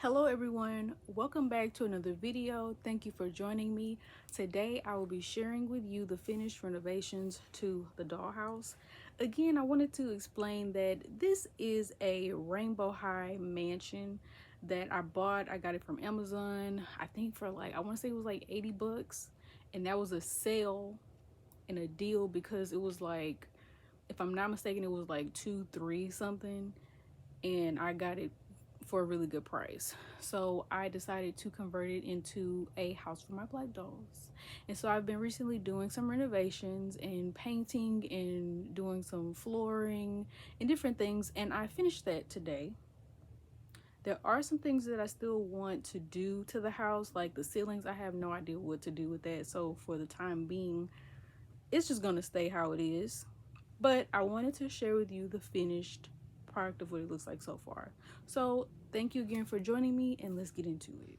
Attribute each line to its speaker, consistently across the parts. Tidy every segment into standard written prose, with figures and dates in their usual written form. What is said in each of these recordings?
Speaker 1: Hello everyone, welcome back to another video. Thank you for joining me. Today I will be sharing with you the finished renovations to the dollhouse. Again, I wanted to explain that this is a rainbow high mansion that I bought. I got it from Amazon, I think for like, I want to say it was like 80 bucks. And that was a sale and a deal because it was like, if I'm not mistaken, it was like 2, 3 something. And I got it for a really good price. So I decided to convert it into a house for my black dolls. And so I've been recently doing some renovations and painting and doing some flooring and different things, and I finished that today. There are some things that I still want to do to the house, like the ceilings. I have no idea what to do with that, so for the time being it's just gonna stay how it is. But I wanted to share with you the finished product of what it looks like so far. So thank you again for joining me, and let's get into it.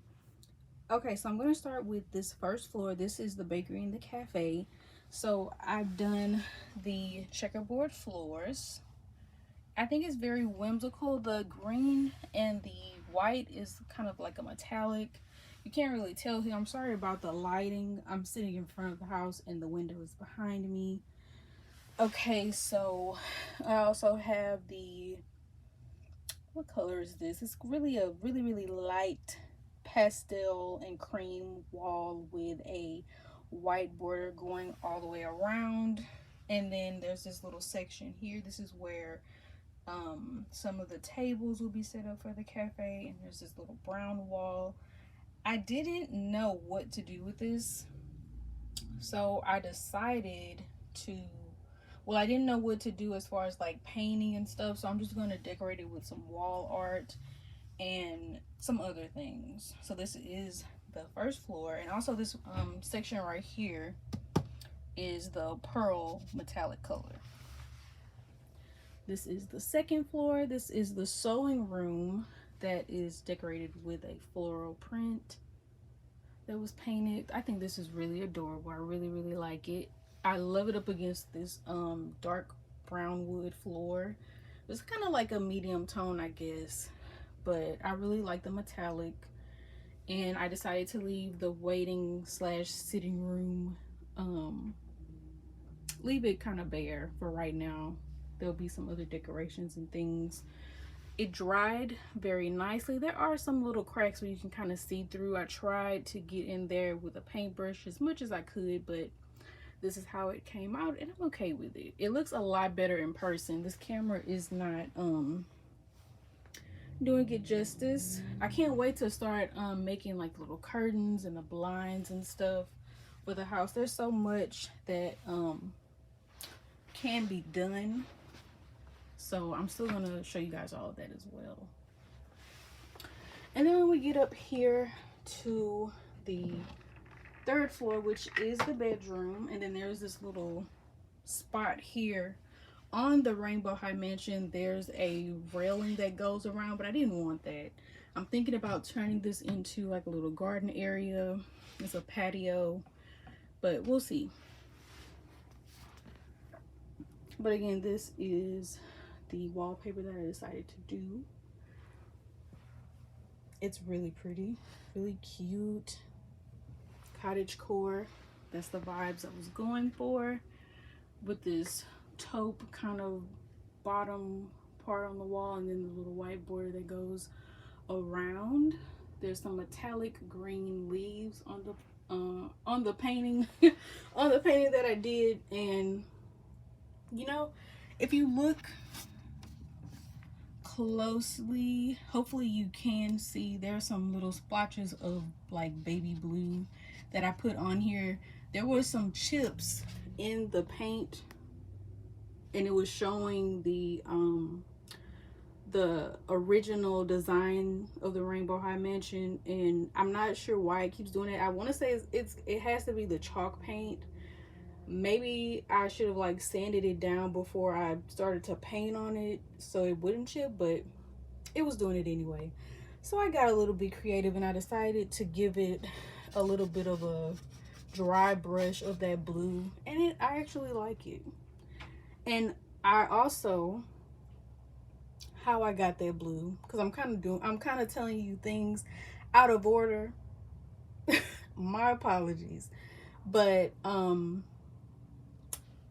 Speaker 1: Okay, so I'm going to start with this first floor. This is the bakery and the cafe. So I've done the checkerboard floors. I think it's very whimsical. The green and the white is kind of like a metallic. You can't really tell here. I'm sorry about the lighting. I'm sitting in front of the house and the window is behind me. Okay, so I also have the, what color is this? It's really a really light pastel and cream wall with a white border going all the way around. And then there's this little section here. This is where some of the tables will be set up for the cafe. And there's this little brown wall. I didn't know what to do with this, so I decided to, well, I didn't know what to do as far as like painting and stuff, so I'm just going to decorate it with some wall art and some other things. So this is the first floor, and also this section right here is the pearl metallic color. This is the second floor. This is the sewing room that is decorated with a floral print that was painted. I think this is really adorable. I really like it. I love it up against this dark brown wood floor. It's kind of like a medium tone, I guess, but I really like the metallic. And I decided to leave the waiting slash sitting room, leave it kind of bare for right now. There'll be some other decorations and things. It dried very nicely. There are some little cracks where you can kind of see through. I tried to get in there with a paintbrush as much as I could, but this is how it came out, and I'm okay with it. It looks a lot better in person. This camera is not doing it justice. I can't wait to start making like little curtains and the blinds and stuff for the house. There's so much that can be done, so I'm still gonna show you guys all of that as well. And then when we get up here to the third floor, which is the bedroom, and then there's this little spot here on the rainbow high mansion. There's a railing that goes around, but I didn't want that. I'm thinking about turning this into like a little garden area. It's a patio, but we'll see. But again, this is the wallpaper that I decided to do. It's really pretty, really cute. Cottage core. That's the vibes I was going for, with this taupe kind of bottom part on the wall, and then the little white border that goes around. There's some metallic green leaves on the painting on the painting that I did. And you know, if you look closely, hopefully you can see there's some little splotches of like baby blue that I put on here. There was some chips in the paint, and it was showing the original design of the Rainbow High Mansion, and I'm not sure why it keeps doing it. I want to say it has to be the chalk paint. Maybe I should have like sanded it down before I started to paint on it so it wouldn't chip, but it was doing it anyway. So I got a little bit creative, and I decided to give it a little bit of a dry brush of that blue, and I actually like it. And I also how I got that blue, because I'm kind of telling you things out of order. My apologies. But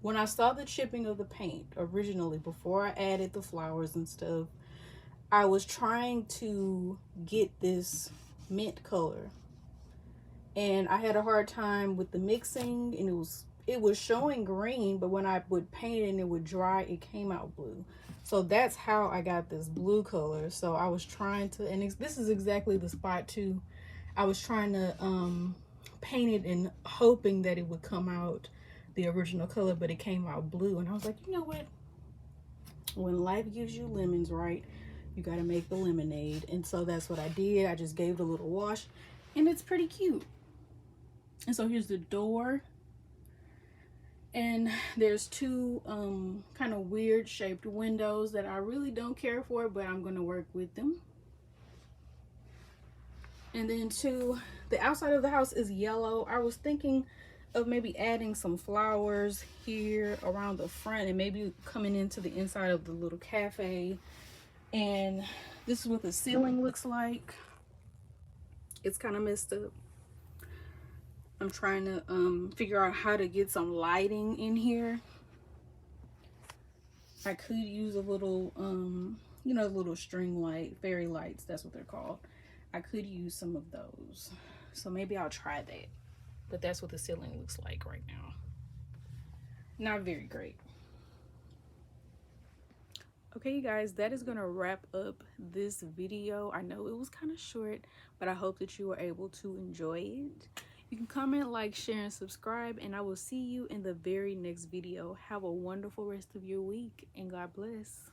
Speaker 1: when I saw the chipping of the paint originally, before I added the flowers and stuff, I was trying to get this mint color, and I had a hard time with the mixing, and it was showing green, but when I would paint it and it would dry, it came out blue. So that's how I got this blue color. So I was trying to, and this is exactly the spot too. I was trying to paint it and hoping that it would come out the original color, but it came out blue. And I was like, you know what? When life gives you lemons, right, you got to make the lemonade. And so that's what I did. I just gave it a little wash, and it's pretty cute. And so here's the door, and there's two kind of weird shaped windows that I really don't care for, but I'm gonna work with them. And then the outside of the house is yellow. I was thinking of maybe adding some flowers here around the front, and maybe coming into the inside of the little cafe. And this is what the ceiling looks like. It's kind of messed up. I'm trying to figure out how to get some lighting in here. I could use a little you know, little string light, fairy lights, that's what they're called. I could use some of those, so maybe I'll try that. But that's what the ceiling looks like right now. Not very great. Okay, you guys, that is gonna wrap up this video. I know it was kind of short, but I hope that you were able to enjoy it. You can comment, like, share, and subscribe, and I will see you in the very next video. Have a wonderful rest of your week, and God bless.